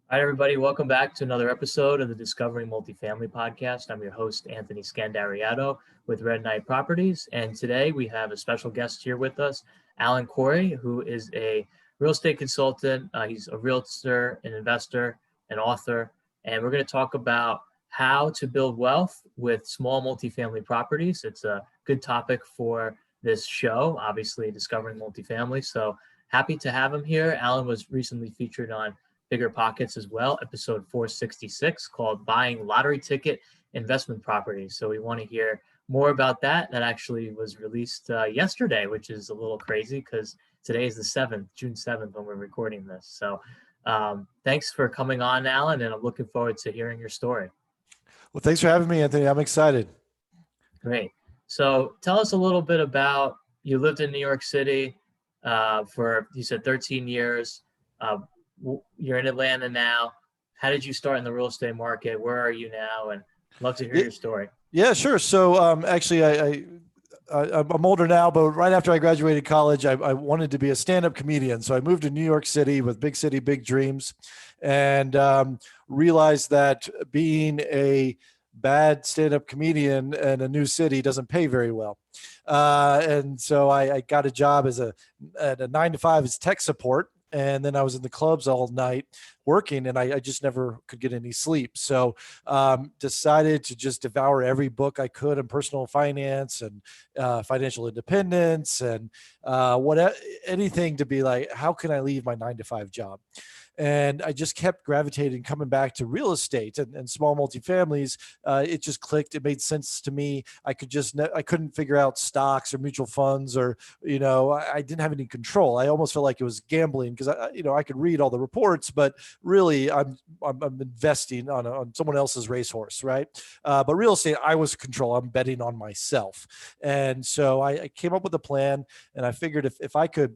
All right, everybody, welcome back to another episode of the Discovering Multifamily podcast. I'm your host, Anthony Scandariato with Red Knight Properties. And today we have a special guest here with us, Alan Corey, who is a real estate consultant. He's a realtor, an investor, an author. And we're going to talk about how to build wealth with small multifamily properties. It's a good topic for this show, obviously, Discovering Multifamily. So happy to have him here. Alan was recently featured on Bigger Pockets as well, episode 466, called Buying Lottery Ticket Investment Properties. So we want to hear more about that. That actually was released yesterday, which is a little crazy because today is the 7th, June 7th, when we're recording this. So thanks for coming on, Alan, and I'm looking forward to hearing your story. Well, thanks for having me, Anthony. I'm excited. Great. So tell us a little bit about, you lived in New York City for, you said 13 years. You're in Atlanta now. How did you start in the real estate market? Where are you now? And love to hear your story. Yeah, sure. So actually, I'm older now, but right after I graduated college, I wanted to be a stand-up comedian. So I moved to New York City with big city, big dreams, and realized that being a bad stand-up comedian in a new city doesn't pay very well. And so I got a job at a 9 to 5 as tech support. And then I was in the clubs all night working, and I just never could get any sleep. So decided to just devour every book I could on personal finance and financial independence and anything to be like, how can I leave my 9 to 5 job? And I just kept gravitating, coming back to real estate and small multifamilies. It just clicked. It made sense to me. I couldn't figure out stocks or mutual funds, or, I didn't have any control. I almost felt like it was gambling because I could read all the reports, but really I'm investing on someone else's racehorse, right? But real estate, I was control. I'm betting on myself. And so I came up with a plan, and I figured if I could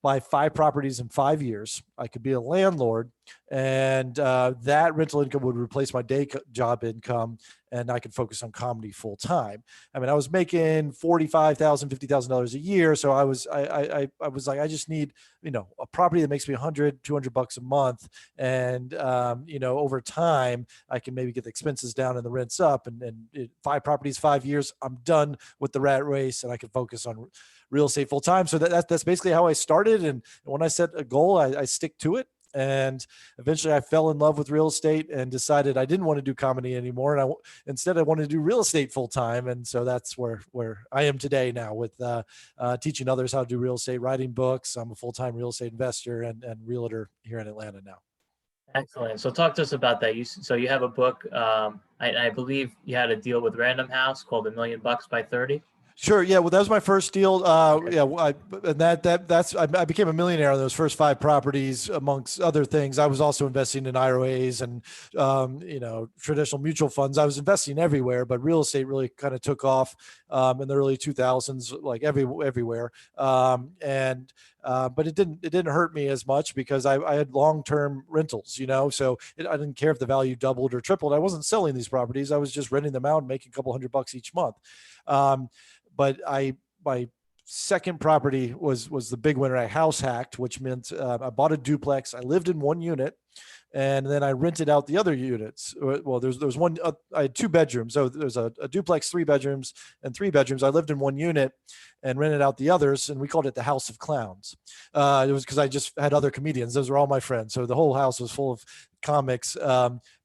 buy 5 properties in 5 years, I could be a landlord, and that rental income would replace my day job income, and I could focus on comedy full time. I mean, I was making $45,000, $50,000 a year. So I was like, I just need, a property that makes me $100, $200 a month. And, over time I can maybe get the expenses down and the rents up, and 5 properties, 5 years, I'm done with the rat race, and I can focus on real estate full time. So that's basically how I started. And when I set a goal, I stick to it. And eventually I fell in love with real estate and decided I didn't want to do comedy anymore. And instead I wanted to do real estate full time. And so that's where I am today now, with teaching others how to do real estate, writing books. I'm a full-time real estate investor and realtor here in Atlanta now. Excellent. So talk to us about that. So you have a book. I believe you had a deal with Random House called $1 Million by 30. Sure. Yeah. Well, that was my first deal. Yeah. I became a millionaire on those first 5 properties, amongst other things. I was also investing in IRAs and, traditional mutual funds. I was investing everywhere, but real estate really kind of took off in the early 2000s, like everywhere. But it didn't hurt me as much because I had long-term rentals, so I didn't care if the value doubled or tripled. I wasn't selling these properties. I was just renting them out and making a couple $100 each month. But my second property was the big winner. I house hacked, which meant I bought a duplex. I lived in one unit, and then I rented out the other units. Well, there's one. I had 2 bedrooms, so there's a duplex, 3 bedrooms, and 3 bedrooms. I lived in one unit and rented out the others, and we called it the House of Clowns. It was because I just had other comedians. Those were all my friends, so the whole house was full of comics,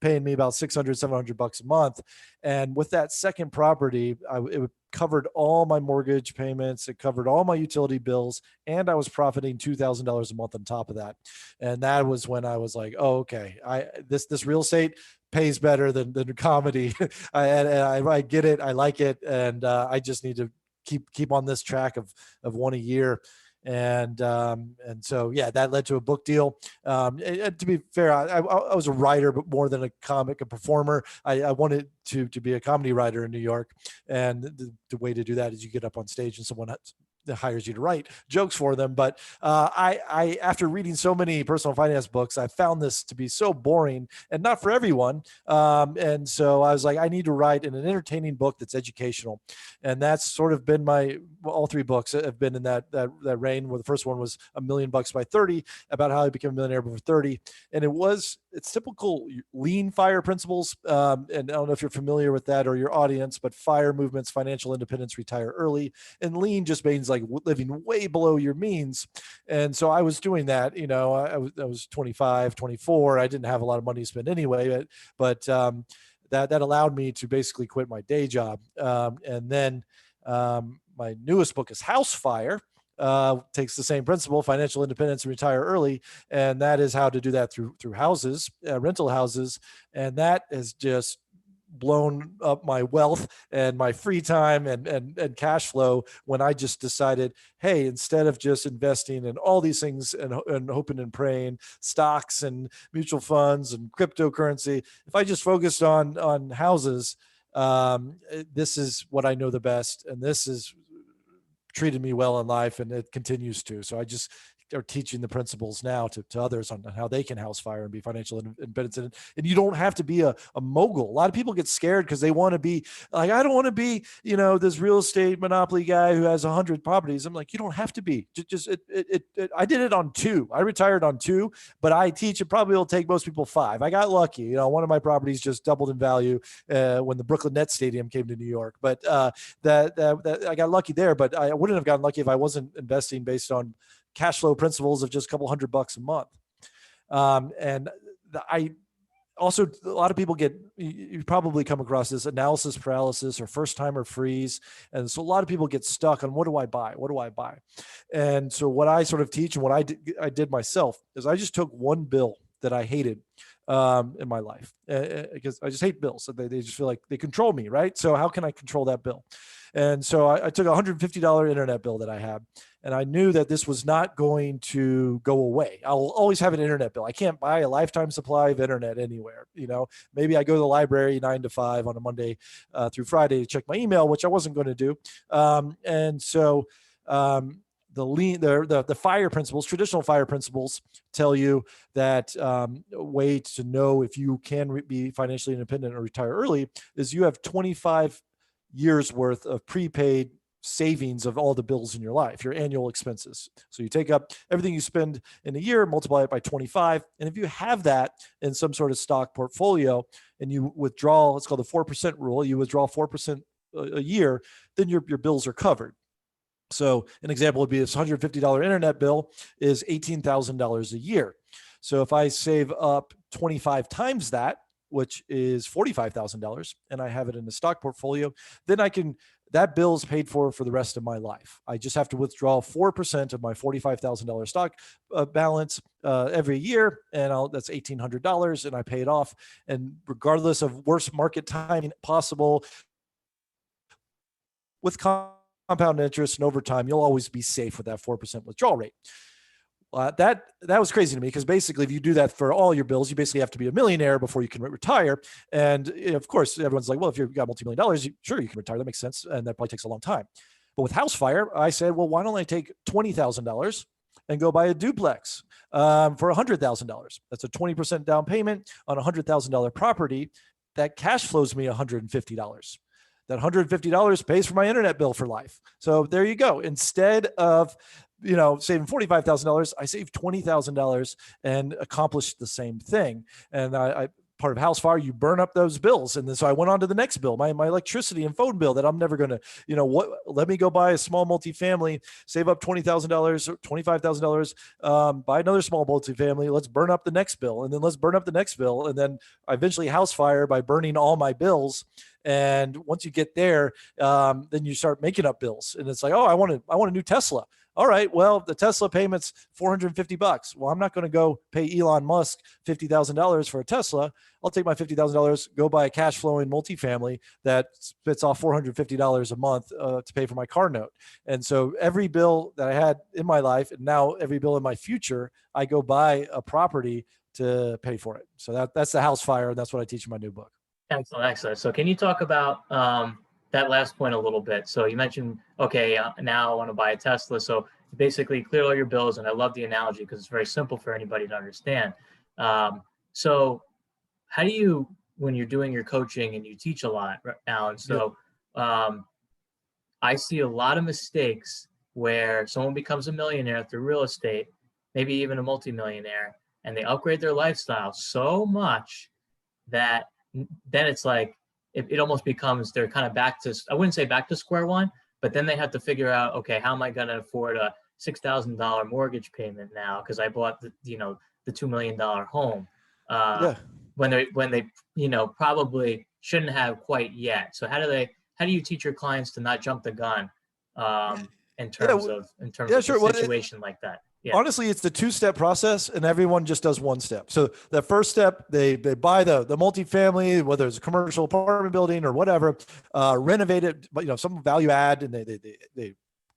paying me about $600, $700 a month. And with that second property, it covered all my mortgage payments. It covered all my utility bills, and I was profiting $2,000 a month on top of that. And that was when I was like, oh, okay, this real estate pays better than comedy. I get it. I like it. And I just need to keep on this track of one a year. And so, yeah, that led to a book deal. And to be fair, I was a writer, but more than a comic, a performer. I wanted to be a comedy writer in New York. And the way to do that is you get up on stage and someone hires you to write jokes for them. But after reading so many personal finance books, I found this to be so boring and not for everyone. And so I was like, I need to write an entertaining book that's educational. And that's sort of been all three books have been in that reign, where the first one was $1 million by 30, about how I became a millionaire before 30. And it's typical lean FIRE principles. And I don't know if you're familiar with that or your audience, but FIRE movements: financial independence, retire early. And lean just means like living way below your means. And so I was doing that. I was 25, 24. I didn't have a lot of money to spend anyway, but that allowed me to basically quit my day job. And then my newest book is House Fire. Takes the same principle, financial independence and retire early. And that is how to do that through houses, rental houses. And that has just blown up my wealth and my free time and cash flow, when I just decided, hey, instead of just investing in all these things and hoping and praying, stocks and mutual funds and cryptocurrency, if I just focused on houses, this is what I know the best, and this is treated me well in life, and it continues to. So I just are teaching the principles now to others on how they can house fire and be financial independent. And you don't have to be a mogul. A lot of people get scared because they want to be like, I don't want to be, this real estate monopoly guy who has 100 properties. I'm like, you don't have to be. I did it on 2. I retired on 2, but I teach it probably will take most people 5. I got lucky. One of my properties just doubled in value when the Brooklyn Nets Stadium came to New York. But that I got lucky there. But I wouldn't have gotten lucky if I wasn't investing based on cash flow principles of just a couple $100 a month. I also, a lot of people you probably come across this analysis paralysis or first timer freeze. And so a lot of people get stuck on, what do I buy? What do I buy? And so what I sort of teach, and what I did myself, is I just took one bill that I hated in my life, because I just hate bills. So they just feel like they control me, right? So how can I control that bill? And so I took a $150 internet bill that I had, and I knew that this was not going to go away. I'll always have an internet bill. I can't buy a lifetime supply of internet anywhere. Maybe I go to the library 9 to 5 on a Monday through Friday to check my email, which I wasn't going to do. And so the FIRE principles, traditional FIRE principles, tell you that a way to know if you can be financially independent or retire early is you have 25 years worth of prepaid savings of all the bills in your life, your annual expenses. So you take up everything you spend in a year, multiply it by 25. And if you have that in some sort of stock portfolio and you withdraw, it's called the 4% rule, you withdraw 4% a year, then your bills are covered. So an example would be this $150 internet bill is $18,000 a year. So if I save up 25 times that, which is $45,000, and I have it in the stock portfolio, then that bill is paid for the rest of my life. I just have to withdraw 4% of my $45,000 stock balance every year, and that's $1,800, and I pay it off. And regardless of worst market timing possible, with compound interest and over time, you'll always be safe with that 4% withdrawal rate. That was crazy to me, because basically if you do that for all your bills, you basically have to be a millionaire before you can retire. And of course, everyone's like, well, if you've got multi-million dollars, sure, you can retire. That makes sense. And that probably takes a long time. But with House Fire, I said, well, why don't I take $20,000 and go buy a duplex for $100,000? That's a 20% down payment on a $100,000 property. That cash flows me $150. That $150 pays for my internet bill for life. So there you go. Instead of saving $45,000, I saved $20,000 and accomplished the same thing. And I part of House Fire, you burn up those bills. And then so I went on to the next bill, my electricity and phone bill that I'm never going to, let me go buy a small multifamily, save up $20,000 or $25,000, buy another small multifamily. Let's burn up the next bill. And then let's burn up the next bill. And then I eventually House Fire by burning all my bills. And once you get there, then you start making up bills. And it's like, oh, I want a new Tesla. All right, well, the Tesla payment's $450. Well, I'm not going to go pay Elon Musk $50,000 for a Tesla. I'll take my $50,000, go buy a cash flowing multifamily that spits off $450 a month to pay for my car note. And so every bill that I had in my life, and now every bill in my future, I go buy a property to pay for it. So that's the House Fire, and that's what I teach in my new book. Excellent. So can you talk about that last point a little bit. So you mentioned, okay, now I want to buy a Tesla. So basically clear all your bills. And I love the analogy because it's very simple for anybody to understand. So how do you, when you're doing your coaching and you teach a lot, Alan, so I see a lot of mistakes where someone becomes a millionaire through real estate, maybe even a multimillionaire, and they upgrade their lifestyle so much that then it's like, it almost becomes, they're kind of back to, I wouldn't say back to square one, but then they have to figure out, okay, how am I going to afford a $6,000 mortgage payment now? Because I bought the $2 million home when they, probably shouldn't have quite yet. So how do you teach your clients to not jump the gun in terms of a situation like that? Yeah. Honestly, it's the two-step process, and everyone just does one step. So the first step, they buy the multifamily, whether it's a commercial apartment building or whatever, renovate it, but some value add, and they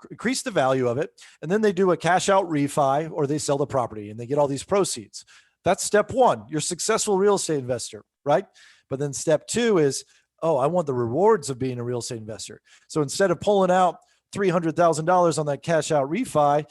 increase the value of it, and then they do a cash out refi, or they sell the property and they get all these proceeds. That's step one. You're a successful real estate investor, right? But then step two is, oh, I want the rewards of being a real estate investor. So instead of pulling out $300,000 on that cash out refi,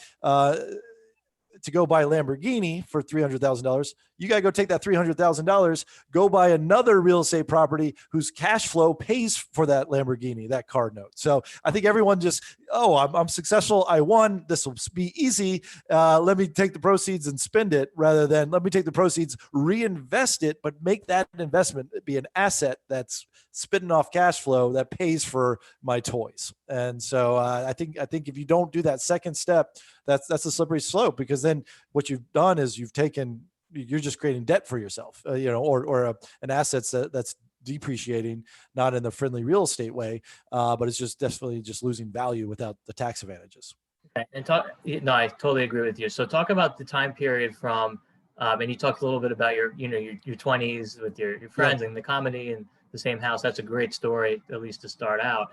to go buy a Lamborghini for $300,000, you got to go take that $300,000, go buy another real estate property whose cash flow pays for that Lamborghini, that car note. So I think everyone just, I'm successful. I won. This will be easy. Let me take the proceeds and spend it, rather than let me take the proceeds, reinvest it, but make that investment be an asset that's spitting off cash flow that pays for my toys. And so I think if you don't do that second step, that's a slippery slope, because then what you've done is you're just creating debt for yourself, or an asset that's depreciating, not in the friendly real estate way, but it's just definitely just losing value without the tax advantages. Okay. And I totally agree with you. So talk about the time period from, and you talked a little bit about your 20s with your friends and the comedy and the same house. That's a great story, at least to start out.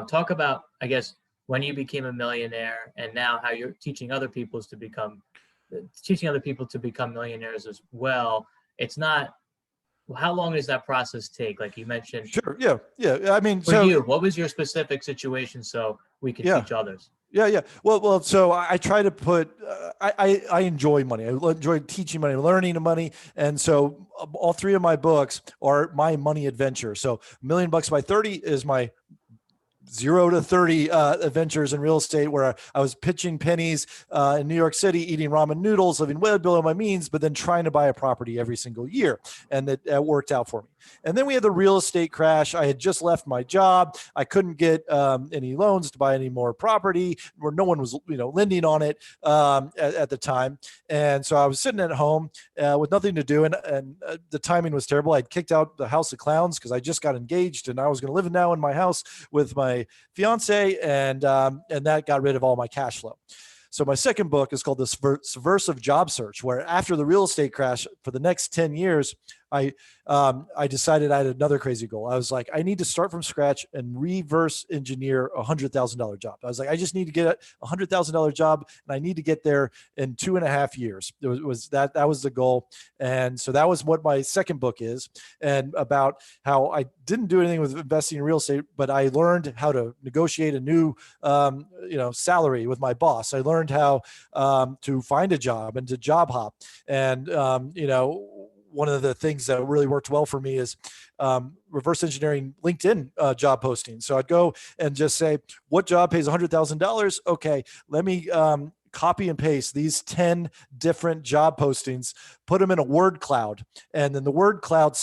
Talk about, I guess, when you became a millionaire, and now how you're teaching other people to become millionaires as well. It's not, how long does that process take? Like you mentioned. Sure. Yeah. I mean, what was your specific situation so we can teach others? Yeah. Well, so I try to put, I enjoy money. I enjoy teaching money, learning money. And so all three of my books are my money adventure. So $1 Million by 30 is my 0 to 30 adventures in real estate, where I was pitching pennies in New York City, eating ramen noodles, living way below my means, but then trying to buy a property every single year. And that worked out for me. And then we had the real estate crash. I had just left my job. I couldn't get any loans to buy any more property, where no one was, lending on it at the time. And so I was sitting at home with nothing to do. And the timing was terrible. I'd kicked out the House of Clowns because I just got engaged, and I was going to live now in my house with my fiance, and that got rid of all my cash flow. So my second book is called The Subversive Job Search, where after the real estate crash for the next 10 years, I decided I had another crazy goal. I was like, I need to start from scratch and reverse engineer $100,000 job. I was like, I just need to get a $100,000 job, and I need to get there in 2.5 years. That was the goal. And so that was what my second book is, and about how I didn't do anything with investing in real estate, but I learned how to negotiate a new, salary with my boss. I learned how to find a job and to job hop. And, one of the things that really worked well for me is reverse engineering LinkedIn job postings. So I'd go and just say, what job pays $100,000? Okay, let me copy and paste these 10 different job postings, put them in a word cloud. And then the word cloud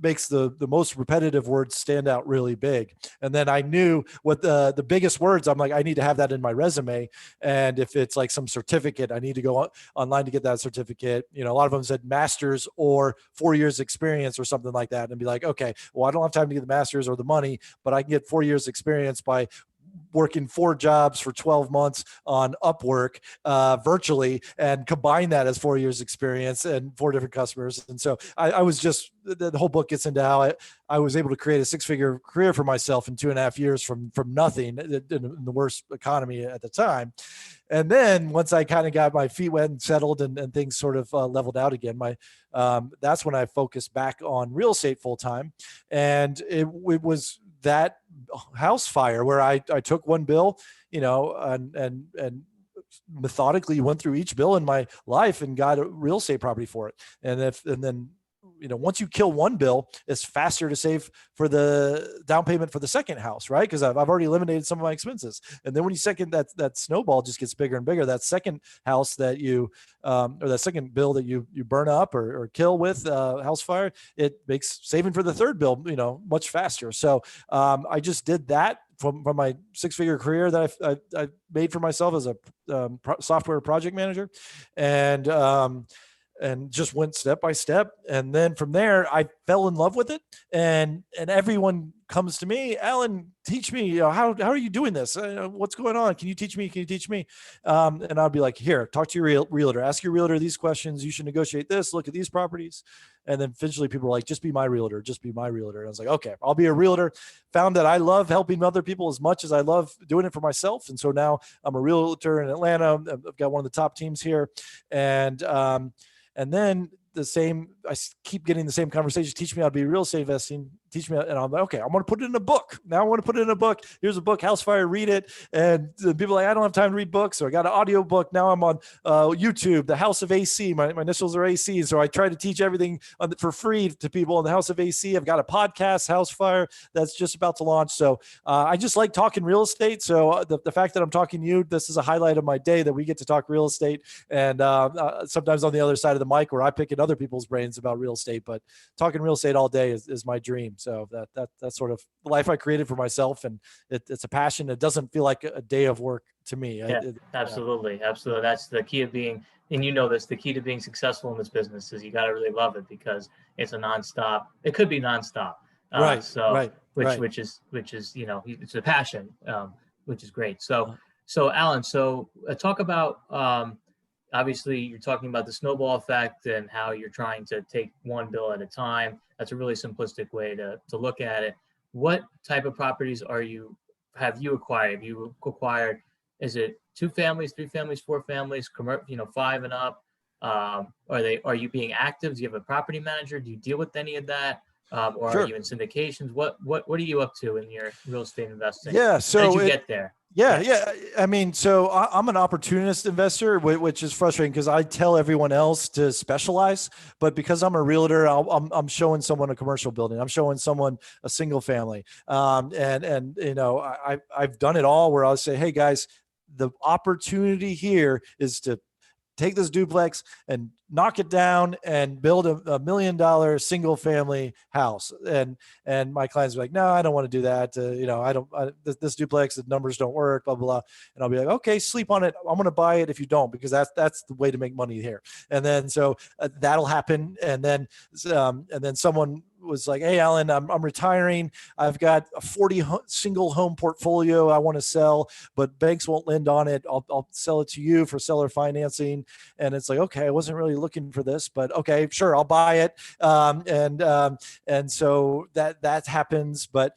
makes the most repetitive words stand out really big. And then I knew what the biggest words, I'm like, I need to have that in my resume. And if it's like some certificate, I need to go online to get that certificate. A lot of them said master's or 4 years experience or something like that. And be like, okay, well, I don't have time to get the master's or the money, but I can get 4 years experience by working 4 jobs for 12 months on Upwork virtually, and combine that as 4 years experience and 4 different customers. And so I was just, the whole book gets into how I was able to create a 6-figure career for myself in 2.5 years from nothing in the worst economy at the time. And then once I kind of got my feet wet and settled, and things sort of leveled out again, that's when I focused back on real estate full time. And it was that house fire where I took one bill, and methodically went through each bill in my life and got a real estate property for it. And then, once you kill one bill, it's faster to save for the down payment for the second house, right? Because I've already eliminated some of my expenses. And then when you second that snowball just gets bigger and bigger, that second house that you, or that second bill that you burn up or kill with house fire, it makes saving for the third bill, much faster. So I just did that from my 6-figure career that I made for myself as a software project manager, and just went step by step. And then from there, I fell in love with it. And everyone comes to me, Alan, teach me, how are you doing this? What's going on? Can you teach me? And I'll be like, here, talk to your realtor, ask your realtor these questions. You should negotiate this, look at these properties. And then eventually people are like, just be my realtor. And I was like, okay, I'll be a realtor. Found that I love helping other people as much as I love doing it for myself. And so now I'm a realtor in Atlanta. I've got one of the top teams here. And then I keep getting the same conversation. Teach me how to be real estate investing. Teach me. And I'm like, okay, I'm going to put it in a book. Now I want to put it in a book. Here's a book, House Fire, read it. And people are like, I don't have time to read books. So I got an audio book. Now I'm on YouTube, the House of AC. My initials are AC. So I try to teach everything for free to people in the House of AC. I've got a podcast, House Fire, that's just about to launch. So I just like talking real estate. So the fact that I'm talking to you, this is a highlight of my day that we get to talk real estate. And sometimes on the other side of the mic where I pick in other people's brains about real estate, but talking real estate all day is my dream. So that's sort of the life I created for myself, and it's a passion. It doesn't feel like a day of work to me. Yeah, absolutely. That's the key of being, and the key to being successful in this business is you got to really love it, because it's a nonstop. It could be nonstop. Right. Which is it's a passion, which is great. So Alan, talk about. Obviously, you're talking about the snowball effect and how you're trying to take one bill at a time. That's a really simplistic way to look at it. What type of properties have you acquired? Have you acquired, is it 2 families, 3 families, 4 families, 5 and up? Are you being active? Do you have a property manager? Do you deal with any of that? Or Sure. Are you in syndications? What are you up to in your real estate investing? Yeah. So how did you get there? Yeah. I mean, so I'm an opportunist investor, which is frustrating because I tell everyone else to specialize, but because I'm a realtor, I'm showing someone a commercial building. I'm showing someone a single family. I've done it all where I'll say, hey guys, the opportunity here is to take this duplex and knock it down and build a $1 million single family house. And my clients are like, no, I don't want to do that. This duplex, the numbers don't work, blah, blah, blah. And I'll be like, okay, sleep on it. I'm going to buy it if you don't, because that's the way to make money here. And then, that'll happen. And then someone was like, hey, Alan, I'm retiring. I've got a 40 single home portfolio I want to sell, but banks won't lend on it. I'll sell it to you for seller financing. And it's like, okay, I wasn't really looking for this, but okay, sure, I'll buy it. And so that happens. But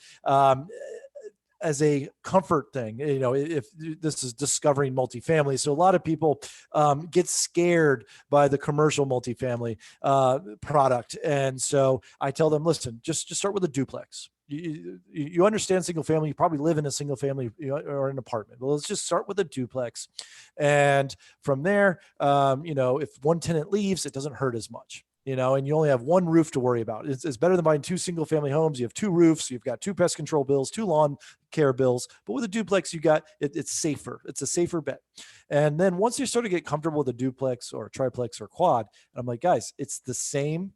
as a comfort thing, if this is discovering multifamily. So a lot of people get scared by the commercial multifamily product. And so I tell them, listen, just start with a duplex. You understand single family, you probably live in a single family or an apartment. Well, let's just start with a duplex. And from there, if one tenant leaves, it doesn't hurt as much. And you only have one roof to worry about. It's better than buying 2 single family homes. You have 2 roofs. You've got 2 pest control bills, 2 lawn care bills. But with a duplex, it's safer. It's a safer bet. And then once you start to get comfortable with a duplex or a triplex or quad, I'm like, guys, it's the same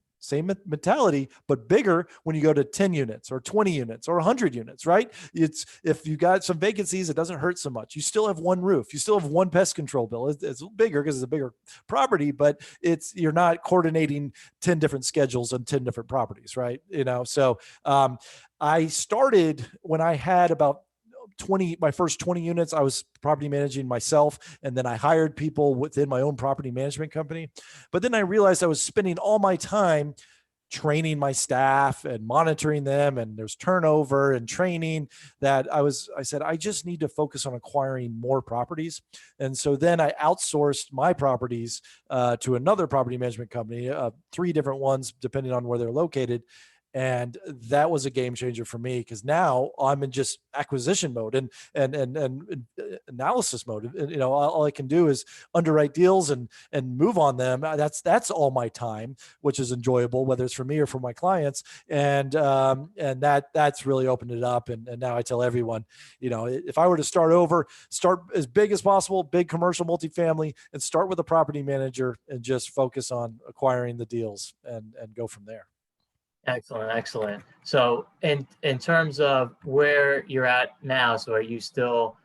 mentality, but bigger when you go to 10 units or 20 units or 100 units, right? If you got some vacancies, it doesn't hurt so much. You still have 1 roof. You still have 1 pest control bill. It's bigger because it's a bigger property, but you're not coordinating 10 different schedules on 10 different properties, right? So I started when I had about my first 20 units, I was property managing myself. And then I hired people within my own property management company. But then I realized I was spending all my time training my staff and monitoring them. And there's turnover and training that I said, I just need to focus on acquiring more properties. And so then I outsourced my properties to another property management company, 3 different ones, depending on where they're located. And that was a game changer for me, because now I'm in just acquisition mode and analysis mode. And, all I can do is underwrite deals and move on them. That's all my time, which is enjoyable, whether it's for me or for my clients. And that's really opened it up. And now I tell everyone, if I were to start over, start as big as possible, big commercial multifamily, and start with a property manager and just focus on acquiring the deals and go from there. Excellent, excellent. So in terms of where you're at now, so are you still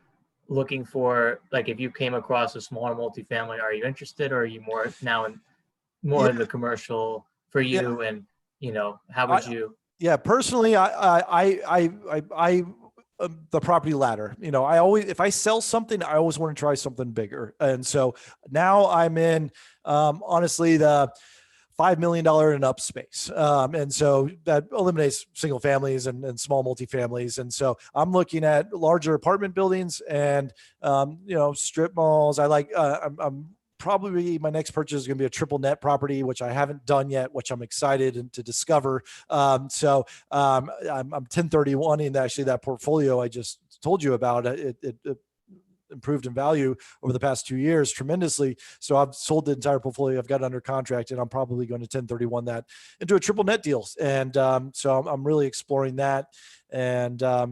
looking for, like, if you came across a smaller multifamily, are you interested, or are you more now in Yeah, the commercial for yeah. you? And how would you? Yeah, personally, I the property ladder. I always, if I sell something, I always want to try something bigger. And so now I'm in, honestly, the $5 million and up space. And so that eliminates single families and small multifamilies. And so I'm looking at larger apartment buildings and, strip malls. I'm probably, my next purchase is going to be a triple net property, which I haven't done yet, which I'm excited to discover. I'm 1031 in actually that portfolio I just told you about. It improved in value over the past 2 years tremendously. So I've sold the entire portfolio. I've got it under contract, and I'm probably going to 1031 that into a triple net deals. And so I'm really exploring that. And I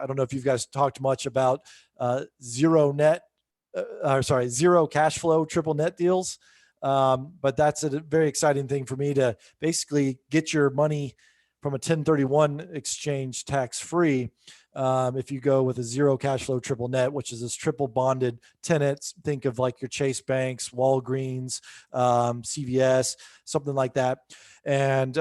don't know if you guys talked much about zero cash flow triple net deals. But that's a very exciting thing for me, to basically get your money from a 1031 exchange tax-free. If you go with a zero cash flow triple net, which is this triple bonded tenants, think of like your Chase Banks, Walgreens, CVS, something like that. And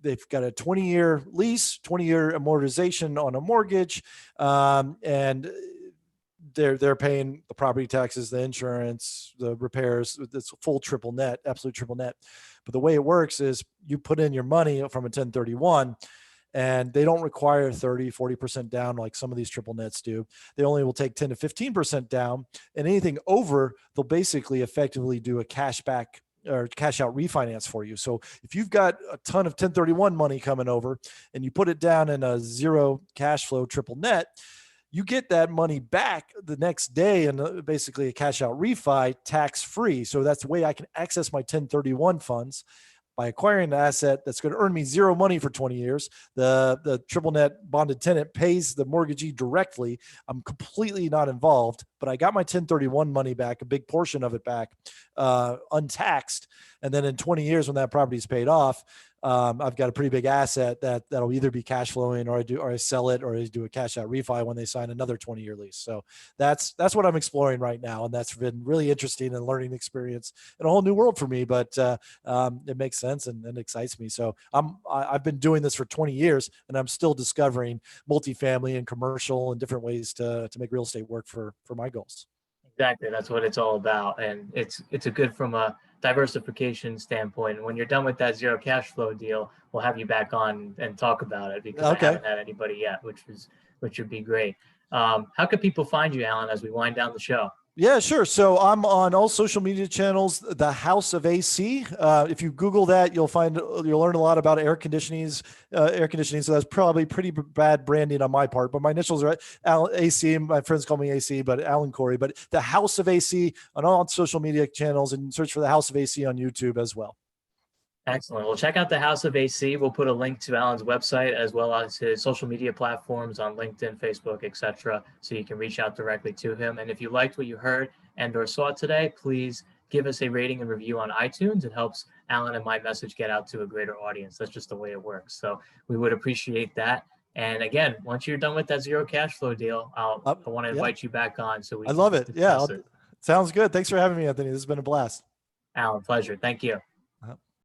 they've got a 20-year lease, 20-year amortization on a mortgage, and they're paying the property taxes, the insurance, the repairs. It's full triple net, absolute triple net. But the way it works is you put in your money from a 1031, and they don't require 30, 40% down like some of these triple nets do. They only will take 10 to 15% down, and anything over, they'll basically effectively do a cash back or cash out refinance for you. So if you've got a ton of 1031 money coming over and you put it down in a zero cash flow triple net, you get that money back the next day and basically a cash out refi tax free. So that's the way I can access my 1031 funds, by acquiring an asset that's going to earn me zero money for 20 years. The triple net bonded tenant pays the mortgagee directly. I'm completely not involved, but I got my 1031 money back, a big portion of it back, untaxed. And then in 20 years, when that property is paid off, I've got a pretty big asset that'll either be cash flowing, or I sell it, or I do a cash out refi when they sign another 20-year lease. So that's what I'm exploring right now. And that's been really interesting and learning experience and a whole new world for me, but it makes sense and excites me. So I've been doing this for 20 years, and I'm still discovering multifamily and commercial and different ways to make real estate work for my goals. Exactly. That's what it's all about. And it's a good from a diversification standpoint. And when you're done with that zero cash flow deal, we'll have you back on and talk about it, because Okay. I haven't had anybody yet, which would be great. How can people find you, Alan, as we wind down the show? Yeah, sure. So I'm on all social media channels, The House of AC. If you Google that, you'll learn a lot about air conditioning. So that's probably pretty bad branding on my part, but my initials are AC. My friends call me AC, but Alan Corey. But The House of AC on all social media channels, and search for The House of AC on YouTube as well. Excellent. Well, check out the House of AC. We'll put a link to Alan's website as well as his social media platforms on LinkedIn, Facebook, etc., so you can reach out directly to him. And if you liked what you heard and or saw today, please give us a rating and review on iTunes. It helps Alan and my message get out to a greater audience. That's just the way it works. So we would appreciate that. And again, once you're done with that zero cash flow deal, I want to invite you back on. So I love it. Yeah, sounds good. Thanks for having me, Anthony. This has been a blast. Alan, pleasure. Thank you.